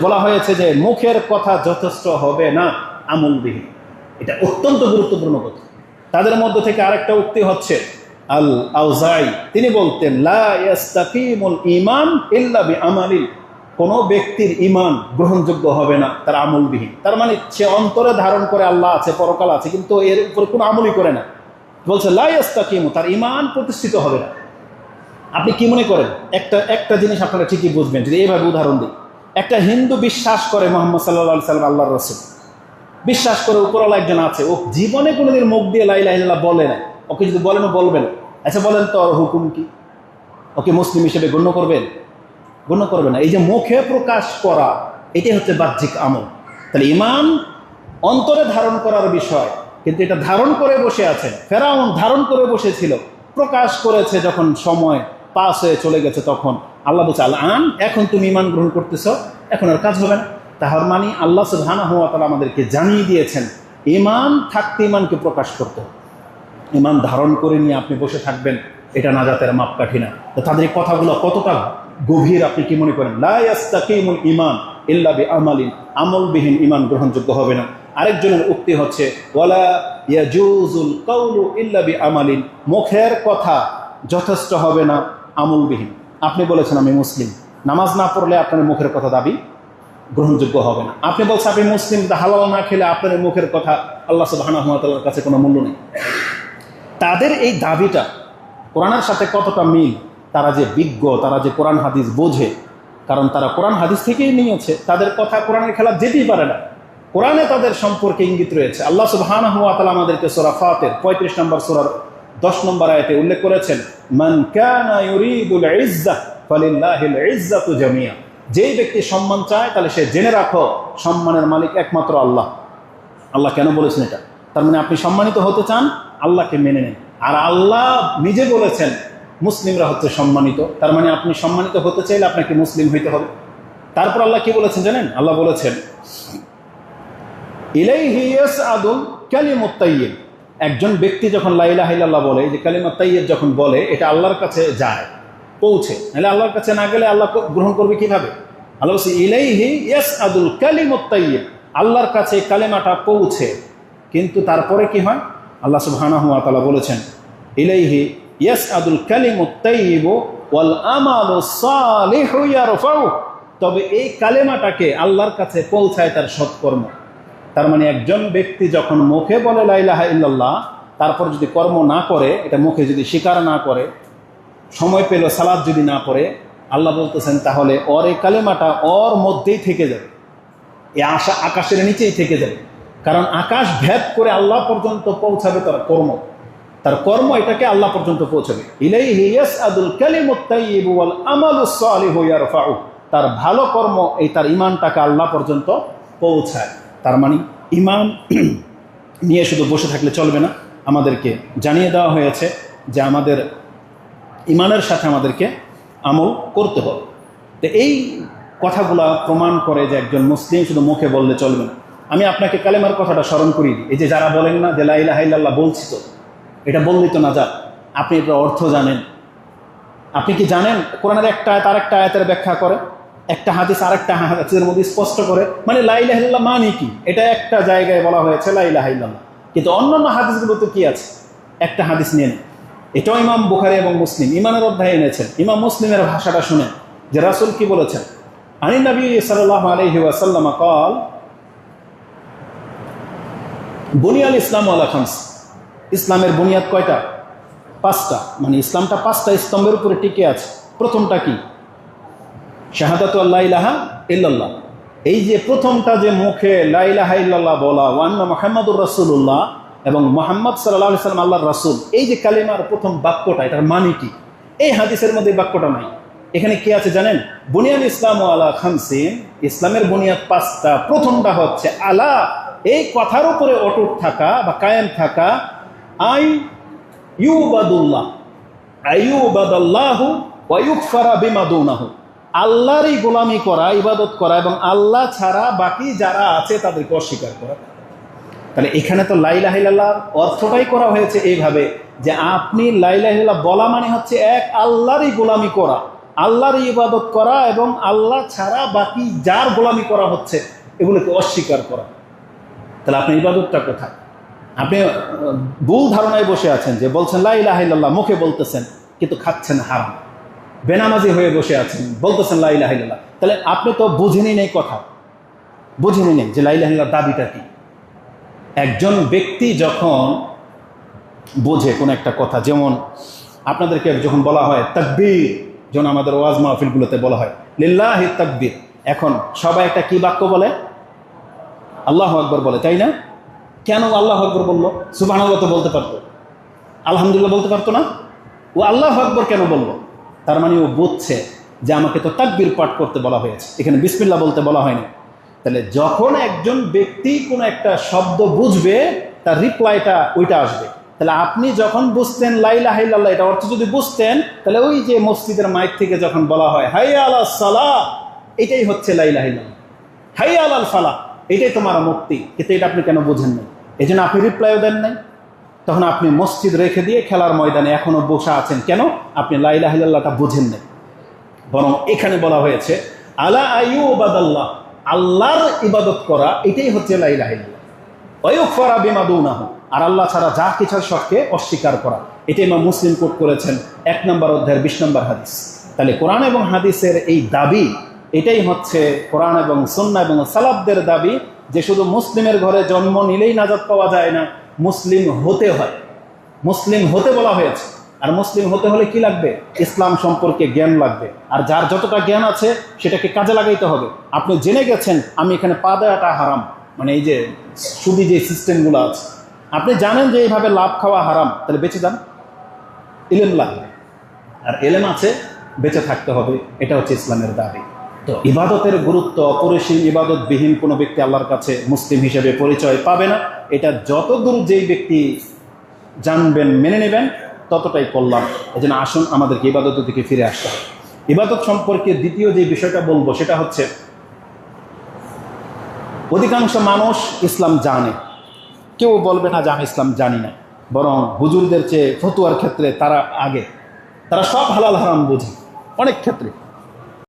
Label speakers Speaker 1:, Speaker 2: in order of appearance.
Speaker 1: বলা হয়েছে যে মুখের কথা যথেষ্ট হবে না, আমলবিহীন। এটা অত্যন্ত গুরুত্বপূর্ণ কথা। তাদের মধ্য থেকে আরেকটা উক্তি হচ্ছে আল আউজাই, তিনি বলতেন লা ইয়াস্তাকিমুল ঈমান ইল্লা বিআমালিন, কোন ব্যক্তির ঈমান গ্রহণযোগ্য হবে না তার আমলবিহীন। তার মানে সে অন্তরে ধারণ করে আল্লাহ আছে, পরকাল আছে, কিন্তু এর উপরে কোনো আমলই করে না। বলছে লা ইয়াস্তাকিমু, তার ঈমান প্রতিষ্ঠিত হবে না। আপনি কি মনে করেন? একটা জিনিস আপনারা ঠিকই বুঝবেন যদি এইভাবে উদাহরণ দিই। একটা হিন্দু বিশ্বাস করে মুহাম্মদ সাল্লাল্লাহু আলাইহি সাল্লাম আল্লাহর রাসূল, বিশ্বাস করে উপরওয়ালা একজন আছে, ও জীবনে কোনোদিন মুখ দিয়ে লা ইলাহা ইল্লাল্লাহ বলে না। ওকে যদি বলেন ও বলবেন, আচ্ছা বলেন তো ওর হুকুম কি? ওকে মুসলিম হিসেবে গণ্য করবেন? গণ্য করবে না। এই যে মুখে প্রকাশ করা, এটাই হচ্ছে বাহ্যিক আমল। তাহলে ঈমান অন্তরে ধারণ করার বিষয়, কিন্তু এটা ধারণ করে বসে আছেন। ফেরাউন ধারণ করে বসেছিল, প্রকাশ করেছে যখন সময় পাস হয়ে চলে গেছে, তখন আল্লাহ বলছে আল-আন, এখন তুমি ঈমান গ্রহণ করতেছ, এখন আর কাজ হবে না। তাহার মানে আল্লাহ সুবহানাহু ওয়া তাআলা আমাদেরকে জানিয়ে দিয়েছেন ঈমান থাকতে ঈমানকে প্রকাশ করতে হবে। ঈমান ধারণ করে নিয়ে আপনি বসে থাকবেন, এটা নাজাতের মাপকাঠি না। তো তাদের এই কথাগুলো কতটা গভীর আপনি কি মনে করেন? লা ইয়াস্তাকিমুল ঈমান ইল্লা বিআমালিন, আমলবিহীন ঈমান গ্রহণযোগ্য হবে না। আরেকজনের উক্তি হচ্ছে ওয়ালা ইয়াজুজুল কাউলু ইল্লা বিআমালিন, মুখের কথা যথেষ্ট হবে না আমলবিহীন। আপনি বলেছেন আমি মুসলিম, নামাজ না পড়লে আপনার মুখের কথা দাবি গ্রহণযোগ্য হবে না। আপনি বলছেন আপনি মুসলিম, হালাল না খেলে আপনার মুখের কথা আল্লাহ সুবহানাহু ওয়া তাআলার কাছে কোনো মূল্য নেই। তাদের এই দাবিটা কোরআনের সাথে কতটা মিল? তারা যে বিজ্ঞ, তারা যে কোরআন হাদিস বোঝে, কারণ তারা কোরআন হাদিস থেকেই নিয়েছে। তাদের কথা কোরআনের খেলাফ যেতেই পারে না। কোরআনে তাদের সম্পর্কে ইঙ্গিত রয়েছে। আল্লাহ সুবহানাহু ওয়া তাআলা আমাদেরকে সূরা ফাতির 35 নম্বর সূরার 10 নম্বর আয়াতে উল্লেখ করেছেন মান কানা ইউরিদুল ইজ্জাহ ফালিল্লাহিল ইজ্জাতু জামিয়া, যেই ব্যক্তি সম্মান চায় তাহলে সে জেনে রাখো সম্মানের মালিক একমাত্র আল্লাহ। আল্লাহ কেন বলেছেন এটা? তার মানে আপনি সম্মানিত হতে চান, আল্লাহকে মেনে নেন। আর আল্লাহ নিজে বলেছেন মুসলিমরা হচ্ছে সম্মানিত, তার মানে আপনি সম্মানিত হতে চাইলে আপনাকে মুসলিম হইতে হবে। তারপর আল্লাহ কি বলেছেন জানেন? আল্লাহ বলেছেন ইলাইহি ইয়াসআদুল কালিমুত তাইয়্যিব, একজন ব্যক্তি যখন লা ইলাহা ইল্লাল্লাহ বলে, এই যে কালিমাত তাইয়্যিব যখন বলে, এটা আল্লাহর কাছে যায়, পৌঁছে। নাহলে আল্লাহর কাছে না গেলে আল্লাহ গ্রহণ করবে কিভাবে? আল্লাহ বলছে ইলাইহি ইয়াসআদুল কালিমুত তাইয়্যিব, আল্লাহর কাছে কালেমাটা পৌঁছে। কিন্তু তারপরে কি হয়? আল্লাহ সুবহানাহু ওয়া তাআলা বলেছেন ইলাইহি ইয়াসআদুল কালিমুত তাইয়্যিব ওয়াল আমালুস সালিহু ইয়ারফাউ, তবে এই কালেমাটাকে আল্লাহর কাছে পৌঁছায় তার সৎকর্ম। তার মানে একজন ব্যক্তি যখন মুখে বলে লা ইলাহা ইল্লাল্লাহ, তারপর যদি কর্ম না করে, এটা মুখে যদি স্বীকার না করে, সময় পেল সালাত যদি না পড়ে, আল্লাহ বলতেছেন তাহলে ওর এই কালেমাটা ওর মধ্যেই থেকে যাবে, এই আকাশের নিচেই থেকে যাবে। কারণ আকাশ ভেদ করে আল্লাহ পর্যন্ত পৌঁছাবে তার কর্ম এটাকে আল্লাহ পর্যন্ত পৌঁছাবে। ইলাইহি ইয়াসআদুল কালিমুত তাইয়্যিব ওয়াল আমালুস সালিহু ইয়ারফাউ, তার ভালো কর্ম এই তার ঈমানটাকে আল্লাহ পর্যন্ত পৌঁছায়। তার মানে ঈমান নিয়ে শুধু বসে থাকলে চলবে না, আমাদেরকে জানিয়ে দেওয়া হয়েছে যে আমাদের ঈমানের সাথে আমাদেরকে আমল করতে হবে। তো এই কথাগুলা প্রমাণ করে যে একজন মুসলিম শুধু মুখে বললে চলবে না। আমি আপনাকে কালেমার কথাটা স্মরণ করি দিই। এই যে যারা বলেন না যে লা ইলাহা ইল্লাল্লাহ বলছি, তো এটা বললেই তো না যা, আপনি এটার অর্থ জানেন? আপনি কি জানেন কোরআনের একটা আয়াত আরেকটা আয়াতের ব্যাখ্যা করে, একটা হাদিস আরেকটা হাদিসের মধ্যে স্পষ্ট করে? মানে লা ইলাহা ইল্লাল্লাহ মানে কি, এটা একটা জায়গায় বলা হয়েছে লা ইলাহা ইল্লাল্লাহ, কিন্তু অন্যান্য হাদিসগুলোতে কি আছে? একটা হাদিস নিয়ে নেন, এটাও ইমাম বুখারী এবং মুসলিম ঈমানের অধ্যায়ে এনেছেন। ইমাম মুসলিমের ভাষাটা শুনেন যে রাসূল কি বলেছেন। আনিন নবী সাল্লাল্লাহু আলাইহি ওয়াসাল্লাম قال বুনিয়াল ইসলামু আলা খামস, ইসলামের বুনিয়াদ কয়টা? 5টা। মানে ইসলামটা 5টা স্তম্ভের উপরে টিকে আছে। প্রথমটা কি? শাহাদাতু আল্লা ইলাহা ইল্লাল্লাহ। এই যে প্রথমটা যে মুখে লা ইলাহা ইল্লাল্লাহ বলা, ওয়া আন্না মুহাম্মাদুর রাসূলুল্লাহ, এবং মুহাম্মদ সাল্লাল্লাহু আলাইহি সাল্লাম আল্লাহর রাসূল, এই যে কালিমার প্রথম বাক্যটা, এটার মানে কি? এই হাদিসের মধ্যে বাক্যটা নাই। এখানে কি আছে জানেন? বুনিয়াল ইসলামু আলা খামসিন, ইসলামের বুনিয়াদ 5টা। প্রথমটা হচ্ছে আলা, এই কথার উপরে অটুট থাকা বা কায়েম থাকা, আই ইউবাদুল্লাহ, আইয়ুবাদাল্লাহু ওয়া ইউগফারা বিমা দুনাহু, আল্লাহরই গোলামি করা, ইবাদত করা, এবং আল্লাহ ছাড়া বাকি যারা আছে তাদেরকে অস্বীকার করা। তাহলে এখানে তো লা ইলাহা ইল্লাল্লাহ অর্থটাই করা হয়েছে এইভাবে যে আপনি লা ইলাহা ইল্লাল্লাহ বলা মানে হচ্ছে এক আল্লাহরই গোলামি করা, আল্লাহর ইবাদত করা এবং আল্লাহ ছাড়া বাকি যার গোলামি করা হচ্ছে এগুলোকে অস্বীকার করা। তাহলে আপনার ইবাদতটা কোথায়? আপনি ভুল ধারণায় বসে আছেন যে বলছেন লা ইলাহা ইল্লাল্লাহ, মুখে বলতেছেন কিন্তু খাচ্ছেন হারাম। বেনামাজি হয়ে বসে আছেন, বলতেছেন লা ইলাহা ইল্লাল্লাহ, তাহলে আপনি তো বুঝেনি নেই কথা, বুঝেনি নেই যে লা ইলাহা ইল্লাল্লাহর দাবিটা কি। একজন ব্যক্তি যখন বোঝে কোন একটা কথা, যেমন আপনাদেরকে যখন বলা হয় তাকবীর, যেমন আমাদের ওয়াজ মাহফিলগুলোতে বলা হয় লিল্লাহি তাকবীর, এখন সবাই একটা কি বাক্য বলে? আল্লাহু আকবার বলে, তাই না? কেন আল্লাহু আকবার বললো? সুবহানাল্লাহ তো বলতে পারতো, আলহামদুলিল্লাহ বলতে পারতো না? ও আল্লাহু আকবার কেন বললো? তার মানে ও বুঝছে যে আমাকে তো তাকবীর পাঠ করতে বলা হয়েছে, এখানে বিসমিল্লাহ বলতে বলা হয়নি। তাহলে যখন একজন ব্যক্তি কোনো একটা শব্দ বুঝবে, তার রিপ্লাইটা ওইটা আসবে। তাহলে আপনি যখন বুঝতেন লা ইলাহা ইল্লাল্লাহ এটা অর্থ যদি বুঝতেন, তাহলে ওই যে মসজিদের মাইক থেকে যখন বলা হয় হাইয়া আলাস সালাহ, এটাই হচ্ছে লা ইলাহা ইল্লাল্লাহ, হাইয়া আলাল ফালাহ, এটাই তোমার মুক্তি। কিন্তু এটা আপনি কেন বুঝেন নাই? এই জন্য আপনি রিপ্লাইও দেন নাই। তখন আপনি মসজিদ রেখে দিয়ে খেলার ময়দানে এখনো বসে আছেন। কেন? আপনি লা ইলাহা ইল্লাল্লাহটা বুঝেন নাই। বরং এখানে বলা হয়েছে আলা আইয়ুবাদাল্লাহ, আল্লাহর ইবাদত করা, এটাই হচ্ছে লা ইলাহা ইল্লাল্লাহ। ওয়ায়ুকফারা বিমা দুনাহু, আর আল্লাহ ছাড়া যা কিছু সবকে অস্বীকার করা। এটা ইমাম মুসলিম কোট করেছেন 1 নম্বর অধ্যায়ের 20 নম্বর হাদিস। তাহলে কোরআন এবং হাদিসের এই দাবি, এটাই হচ্ছে কোরআন এবং সুন্নাহ এবং সালাফদের দাবি, যে শুধু মুসলিমের ঘরে জন্ম নিলেই নাজাত পাওয়া যায় না, মুসলিম হতে হয়। মুসলিম হতে বলা হয়েছে। আর মুসলিম হতে হলে কি লাগবে? ইসলাম সম্পর্কে জ্ঞান লাগবে। আর যার যতটা জ্ঞান আছে সেটাকে কাজে লাগাইতে হবে। আপনি জেনে গেছেন আমি এখানে পা দেওয়াটা হারাম, মানে এই যে সুদি যে সিস্টেমগুলো আছে, আপনি জানেন যে এইভাবে লাভ খাওয়া হারাম, তাহলে বেঁচে যান। ইলম লাগবে, আর এলেম আছে, বেঁচে থাকতে হবে। এটা হচ্ছে ইসলামের দাবি। তো ইবাদতের গুরুত্ব অপরিসীম। ইবাদতবিহীন কোনো ব্যক্তি আল্লাহর কাছে মুসলিম হিসেবে পরিচয় পাবে না। এটা যতদূর যেই ব্যক্তি জানবেন, মেনে নেবেন, ততটাই কল্যাণ। এই জন্য আসুন আমাদেরকে ইবাদতের দিকে ফিরে আসতে হবে। ইবাদত সম্পর্কে দ্বিতীয় যে বিষয়টা বলবো সেটা হচ্ছে, অধিকাংশ মানুষ ইসলাম জানে, কেউ বলবে না যে আমি ইসলাম জানি না, বরং হুজুরদের চেয়ে ফতুয়ার ক্ষেত্রে তারা আগে, তারা সব হালাল হারাম বোঝে অনেক ক্ষেত্রে।